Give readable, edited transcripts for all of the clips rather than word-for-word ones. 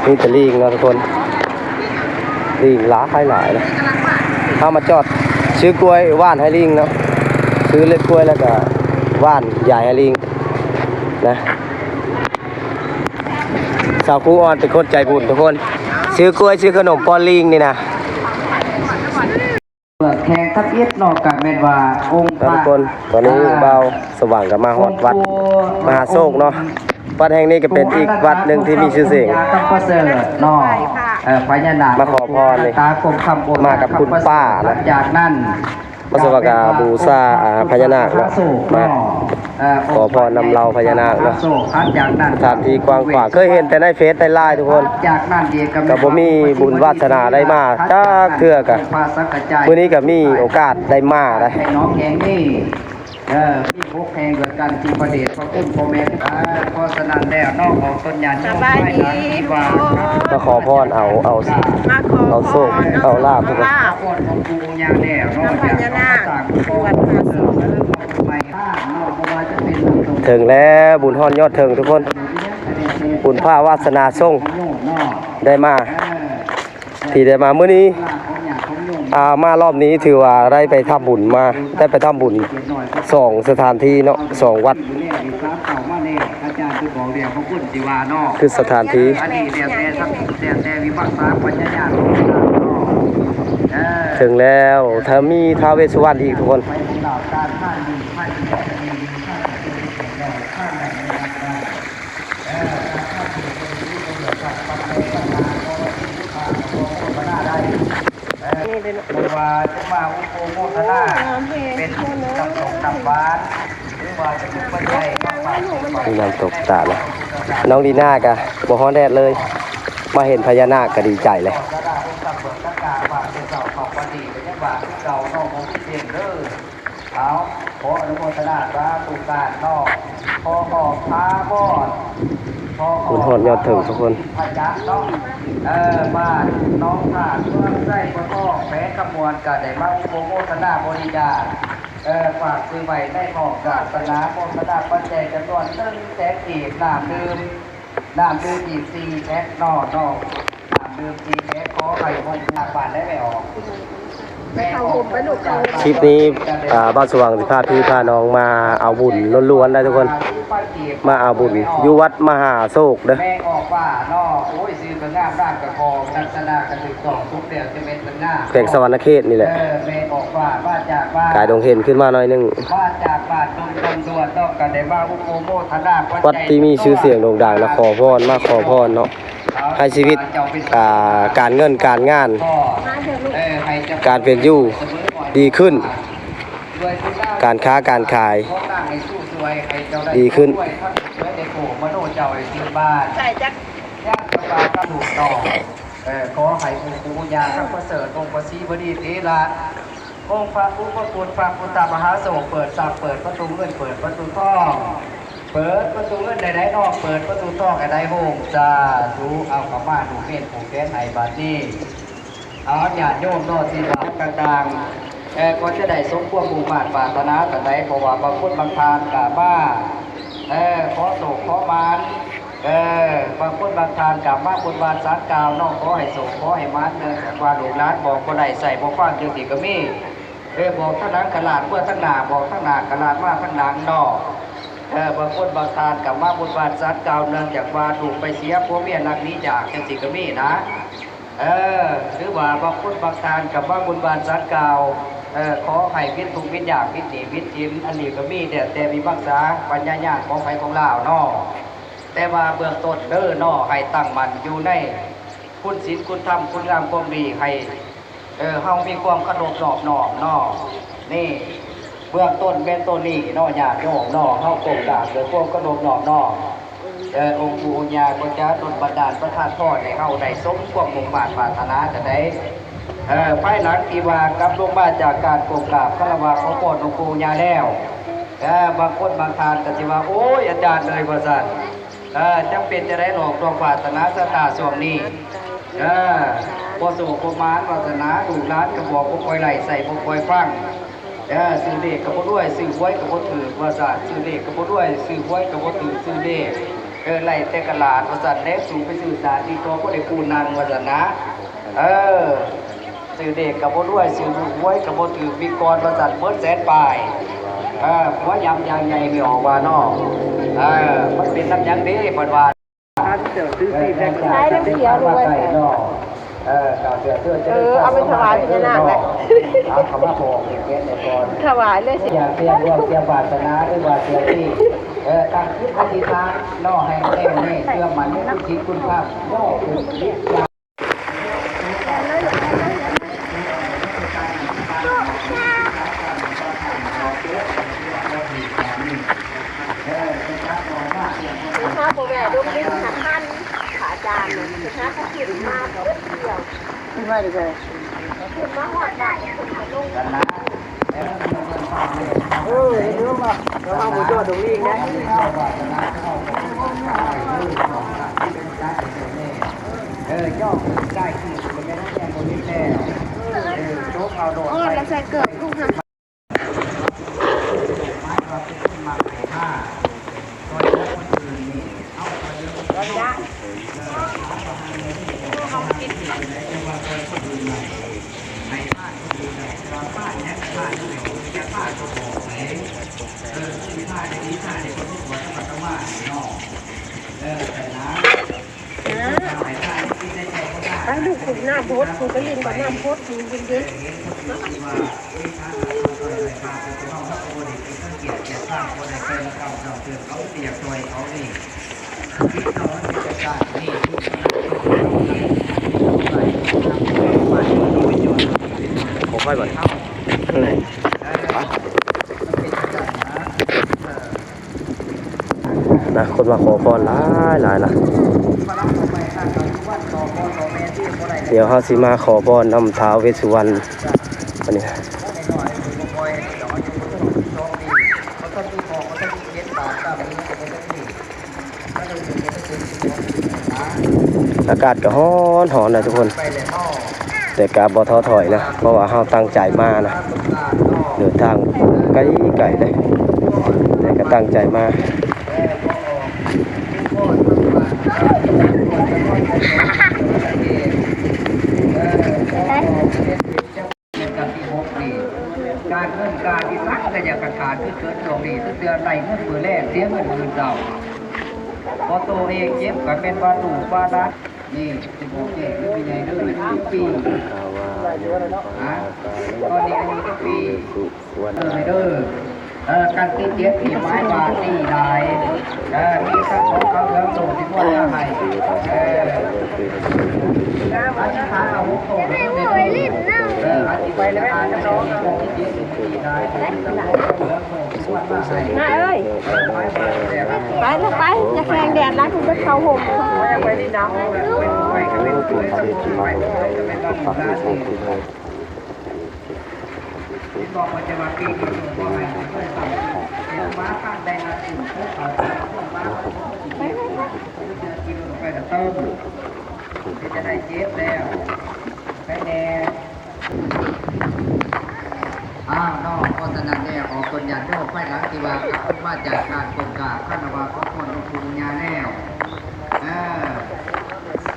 มีแต่ลิงนะทุกคนลิงหลายหลายนะเอามาจอดซื้อกล้วยว่านให้ลิงเนาะซื้อเล็กกล้วยแล้วก็ว่านใหญ่ให้ลิงนะสาวครูออนเป็นคนใจบุญทุกคนซื้อกล้วยซื้อขนมป้อนลิงนี่นะแข่งทับเอียดนอกกับเมนว่าองค์พระทุกคนตอนนี้เบาสว่างกับมาฮอดวัดมหาโศกเนาะวัดแห่งนี้ก็เป็นอีกวัดหนึ่งที่มีชื่อเสียงต้องประเสริฐนอกพญานาคมาขอพรเลยตากรมคำบนมากับคุณป้านะจากนั้นพระสวัสดิ์บูชาพญานาคเนาะมาขอพรนำเราพญานาคเนาะสถานที่กว้างขวางเคยเห็นแต่ในเฟซในไลน์ทุกคนกับผมมีบุญวาสนาได้มาจ้าเทื่อกะวันนี้ก็มีโอกาสได้มาได้น้องแกงนี่พี่พกแพงเกิดการจีประเดชพระคุณพ่อแม่พอสนันแล้วนอกออกต้นยานสบายดีมาขอพรเอาโชคเอาลาภทุกคนถึงแล้วบุญฮอนยอดถึงทุกคนบุญผ้าวาสนาส่งได้มาที่ได้มาเมื่อนี้มารอบนี้ถือว่าได้ไปทำบุญมาได้ไปทำบุญ2 สถานที่เนาะ2 วัดคือสถานที่ถึงแล้วถ้ามีท้าวเวสสุวรรณอีกทุกคนว่าจะมาอุปโภคนาเป็นน้ำตกน้ำหวานหรือว่าจะเป็นปัจจัยนี่น้ำตกตาเลยน้องดีน่ากะบ่ฮ้อนแดดเลยมาเห็นพญานาคก็ดีใจเลยเอาขออนุโมทนาสาธุการนอกพอหอกพาบอดคุณฮอดยอดถึงทุกคนพระจักรน้องบ้านน้องขาดเพื่อนไส้พ่อพ่อแพ้ขมวลกะได้มาอุปโภคนาบริจาคฝากซื้อใบได้หอกศาสนาโภคนาปัจจัยจำนวน1 แสนกีบน้ำดื่มอีก4 แพ็คนอกน้ำดื่ม4 แพ็คขอไข่คนหนักบาทได้ไม่ออกคลิปนี้บ้านสว่างสิพาพี่พาน้องมาเอาบุญล้วนๆได้ทุกคนมาเอาบุญอยู่วัดมหาโศกเด้อแม่ออกว่านอโอ้ยซื้อกระงามร่างกระคองนักษณะกระถึกสองทุกเดียวจะเป็นมันหน้าแขวงสวรรณเขตนี่แหละแม่ออกว่าจากว่ากายดงเห็นขึ้นมาหน่อยนึงว่าจากบาทตรงด่วนต้องกันได้ว่าอุปโภคนาวัดที่มีชื่อเสียงโด่งดังและขอพรมาขอพรเนาะให้ชีวิตการเงินการงานการเป็นอยู่ดีขึ้นการค้าการขายดีขึ้นใส่จักย่างกระปากระดูกต่อขอให้ผู้ปูญาพระประเสริฐองค์พระศรีบดีเทระองค์พระผู้พระคุณพระพุทธมหาสงฆ์เปิดทรัพย์เปิดประตูเงินเปิดประตูทองเปิดประตูเงินใดๆนอกเปิดประตูทองใดๆโฮมจ้าดูเอากระมาดูเม็ดผูกแก้ไขบาดนี้เอาญาติโยมนอที่บาดต่างๆก็จะได้สมควรมุ่งมั่นปรารถนากันได้เพราะว่าบางคนบางทานกะบ้าขอโศกขอมานบางคนบางทานกะมาบุญบานสารกาวนอกขอให้โศกขอให้มานเนื่องจากว่าหลวงร้านบอกคนใดใส่บอกฟังจึงสิก็มีบอกทั้งหลังกระลาดเพื่อทั้งหน้าบอกทั้งหน้ากระลาดมาทั้งหลังนอกบางคนบางทานกับมาบุญบานสารกาวเนื่องจากว่าถูกไปเสียพวกเมียนักนี้จากจึงสิก็มีนะหรือว่าบางคนบางทานกับมาบุญบานสารกาวขอให้พิษทุกพิษอยากพิษหนีพิษจิ้มอันนี้ก็มีแต่มีบักษาปัญญาญาณของไฟของลาวนอแต่ว่าเบื้องต้นนอให้ตั้งมันอยู่ในคุณศีลคุณธรรมคุณงามความดีให้เฮามีความขนบนอบนอนี่เบื้องต้นเป็นต้นนี้นอญาติโยมนอเฮาโกงกาโดยความขนบนอบนอองค์ปู่ญาก็จะดลบันดาลประทานพรให้เฮาได้สมความมุ่งมั่นปรารถนาจะได้ภายหลังที่ว่ากับลงมาจากการโกงกาบคารวะของพ่อหลวงปู่ญาแล้วบางคนบางทานก็สิว่าโอ้ยอาจารย์เลยว่าซั่นจำเป็นจะได้หลอกดวงปรารถนาสตาส่วนนี้พอสู่พมานปรารถนาดูร้านกระบอกพวกคอยไหลใส่พวกคอยฟังซื้อเด็กกับพวกด้วยซื้อไว้กับพวกถือว่าซั่นซื้อเด็กกับพวกด้วยซื้อไว้กับพวกถือซื้อเด็ก ไล่แต่กะลาดว่าซั่นแล้วสู่ไปสื่อสารที่ตัวบ่ได้กูนางว่าซั่นนะซื้อเด็กก็บ่รวยซื้อลูกหวยก็บ่ถือมีกรว่าซั่นเบิดแสนปลายหัวยำยางใหญ่ไม่ออกว่าเนาะมันเป็นน้ำยังดีเพิ่นว่าใช้น้ำเสียรวยเอาไปถวายพญานาคแหละ เอาคำว่าบอกเก็บในก่อน ถวายเลยสิ อย่าเสียรวมเสียบาสนาหรือว่าเสียที่การคิดอธิษฐานล่อให้แน่นี่เชื่อมันในคุณคิดคุณภาพย่อคุณคิดถ้าโบแม่ดูไม่ได้หักขั้นขาจานเลยคือถ้าเขาขึ้นมาเพื่อเดียวขึ้นมาดีเลยขึ้นมาหอดได้ขึ้นมาลงรู้ป่ะเราเอาหมูจอดตรงนี้ไงย่อได้คือเป็นแค่แค่คนนี้แน่โจ๊กเอาโดนไปเราใส่เกิดลูกค่ะไปดูขุมหน้าโพสขุมกระลินกับหน้าโพสขุมเย็นผมค่อยบ่อยนะคนมาขอพรหลายนะเดี๋ยวเขาสิมาขอพรนำท้าวเวสสุวรรณวันนี้อากาศก็ร้อนนะทุกคนแต่กาบ่ท้อถอยนะเพราะว่าเฮาตั้งใจมานะเดินทางไกลเลยแต่ก็ตั้งใจมาการเงินการที่รักก็อยากขาดคือเกิดตรงนี้ทุกเดือนไรเงินมือแรกเสียเงินมือเก่าพอตัวเองเจ็บก็เป็นว่าถูกว่ารักนี่เป็นโอเคหรือเป็นไงด้วยทุกปีตอนนี้อายุทุกปีเด้อการตีเจ็บที่ไม้บาตีได้มีทั้งของเขาเรื่องโซ่ที่ว่าอะไรอาชีพเอาโซ่ไม่ไหวลิ้นเนาะอาชีพไปแล้วอาจจะน้องของที่เจ็บที่ได้นายเอ้ยไปลูกไปอย่าแข่งแดดร้านคุณจะเข้าห่มไปดีน้ำบอกว่าจะมาปีนี้บอกให้เพื่อนสั่งเดี๋ยวมาข้างแดงอาชีพพวกเขามากินไปแต่ต้มจะได้เจ็บแล้วไปแน่นอกโฆษณาแน่ของคนยันโยกไปหลังที่ว่ามาจากการกงกาข้านว่าของคนลงทุนยาแน่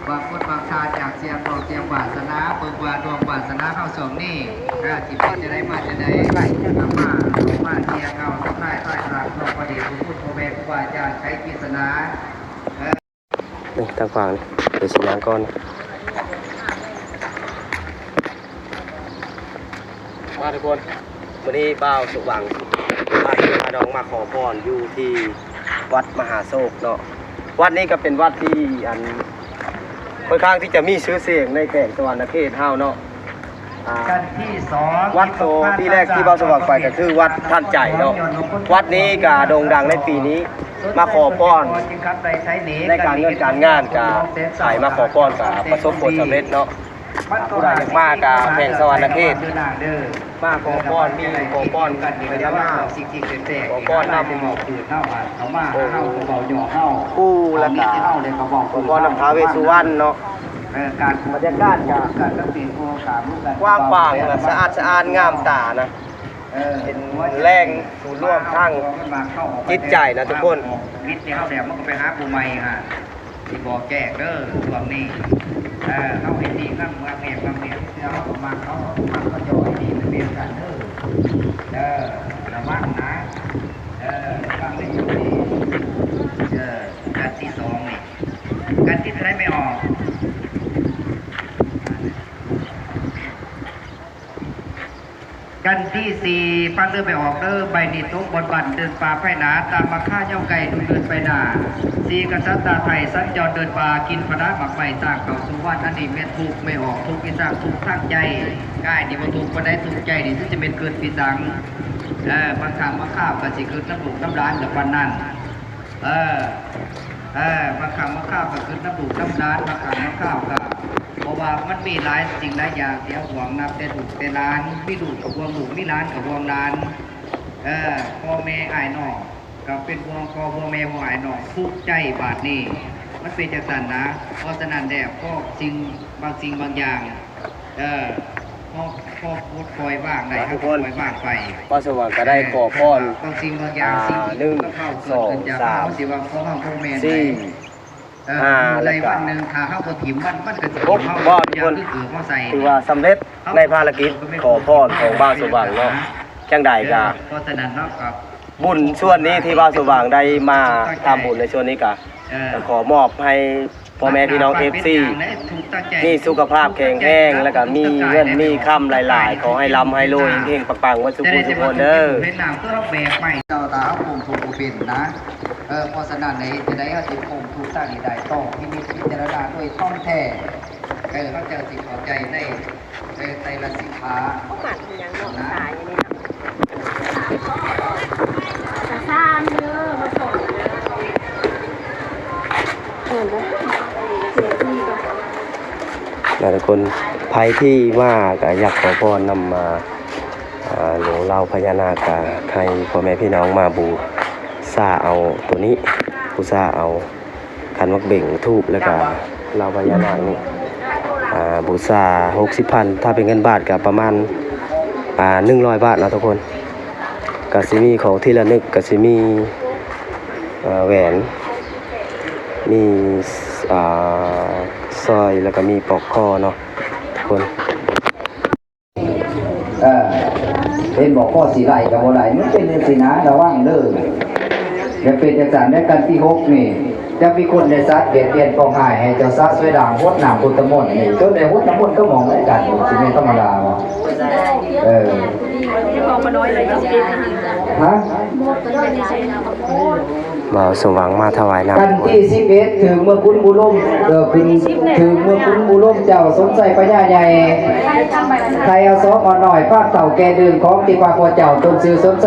บางคนบางชาจากเสียงบอกเสียงวาสนาเปิดวาดวงวาสนาเข้าสมนี่จิตจะได้มาจะได้ไหลมาเทียเข้าสมัยใต้หลังเราประเดี๋ยวพูดโมเมนต์ว่าจะใช้ปริศนานี่ทางฝั่งนี่เดี๋ยวสิยางก่อนมาทุกคนวันนี้บ่าวสุวังพาพี่พาน้องมาขอพรอยู่ที่วัดมหาโศกเนาะวัดนี้ก็เป็นวัดที่ค่อนข้างที่จะมีชื่อเสียงในแก่งสวรรณเขตเฮาเนาะกันที่สองวัดโตที่แรกที่บ่าวสว่างไปก็คือวัดท่านใจเนาะวัดนี้ก็โด่งดังในปีนี้มาขอพรในการเงินการงานก็ใส่มาขอพรก็ประสบผลสำเร็จเนาะผู้ใดอยากมาก็แห่งสวรรณเขตมาขอพรมีขอพรกันพญานาคขอพรนำผู้ละกาขอพรนำท้าวเวสสุวรรณเนาะบรรยากาศกว้างขวางสะอาดสะอาดงามตานะเป็นแรงศูนย์ร่วมทั้งจิตใจนะทุกคน วิทย์ที่เขาแดดมันก็ไปหาผู้ใหม่ฮะที่บอกแจกเด้อช่วงนี้เขาเห็นดีข้างมาเมียเขาประมาณเขาจอยดีมันเปลี่ยนกันเด้อระวังนะฟังได้อยู่ดีกันที่สองนี่กันที่อะไรไม่ออกกันที่สี่ฟังเดินไปออกเด้อใบนิตุกบนบันเดินป่าไผ่หนาตามมาฆ่าเจ้าไก่ดูเดินไปหนาสีกษัตริย์ตาไทยสัญจรเดินป่ากินพระหมักใบสร้างเขาสุวรรณอันนี้เม็ดทุกไม่ออกทุกอิสระทุกทั้งใจง่ายนี่มาทุกวันได้ทุกใจนี่ที่จะเป็นเกิดปีสังบางครั้งมาข้าวกับสิเกิดน้ำหลุกน้ำร้านกับวันนั้นบางครั้งมาข้าวกับเกิดน้ำหลุกน้ำร้านบางครั้งมาข้าวกับเพราะว่ามันมีหลายสิ่งหลายอย่างเสียห่วงนับแต่ถูกแต่ร้านมีดูกับห่วงดูมีร้านกับห่วงร้านพ่อแม่ไอ้น้องกับเป็นห่วงพ่อแม่ห่วงไอ้น้องทุกใจบาทนี้มันเป็นจังสันนะเพราะฉะนั้นแดดก็สิ่งบางอย่างพอพูดปล่อยว่างได้ครับปล่อยว่างไป ก็สว่างก็ได้ขอพร บางสิ่งบางอย่างสิ่งที่เข้าเกิดขึ้นจากเขาสิว่าพ่อพ่อแม่ในวันหนึ่งถ้าเข้าพอถิ่มมันก็จะเข้าอย่างที่คือเขาใส่ ถือว่าสำเร็จในภารกิจขอพรของบ้านสว่างเนาะจังใดก็ เพราะฉะนั้นเนาะครับ บุญส่วนนี้ที่บ้านสว่างได้มาทำบุญในส่วนนี้ก็ขอมอบให้พ่อแม่พี่น้อง FC มีสุขภาพแข็งแรงแล้วก็มีเงินมีคำหลายๆขอให้ร่ำให้รวยเฮงๆปังๆวันสุขทุกคนเด้อ เป็นน้ำก็เราแบกใหม่เจ้าตาผมถูกเป็นนะเพราะฉะนั้นในจะได้เขาสิผมถูกตั้งดีได้ต้องที่มีพิจารณาด้วยท่องแท้เขาจะสิเข้าใจได้ในละสิขา เขาหมักอย่างหนอนตายอย่างนี้นะจะสร้างเยอะมาส่งเห็นไหมเสียที่ก็ ทุกคนภัยที่ว่าก็อยากขอพรนำมาหลวงเราพญานาคให้พ่อแม่พี่น้องมาบูชาเอาตัวนี้บูชาเอาขันมักเบ่งทูบแล้วก็เราพญานาคนี่บูชา60,000ถ้าเป็นเงินบาทก็ประมาณ100 บาทนะทุกคนก็สิมีของที่ระลึกก็สิมีแหวนมีสร้อยแล้วก็มีปลอกคอเนาะทุกคน เป็นบอกข้อสีไหลกับอะไรมันเป็นสีนะระว่างเลยอย่าเป็นจังสันได้กันที่6นี่จะมีคนในซัดเบียดเบียนกองหายให้เจ้าซัดสวยด่างพดหนามพุทธมนต์นี่จนในพุทธมนต์ก็มองไม่กันสิไม่ธรรมดาวะฮะ บ่าวสว่างมาถวายน้ำ กันที่11ถึงเมื่อคุณบุญร่มถึงเมื่อคุณบุญร่มเจ้าสมใจพญาใหญ่ใครเอาซอกอ่อนหน่อยภาคเต่าแกเดินของติปาปัวเจ้าจนซื้อสมใจ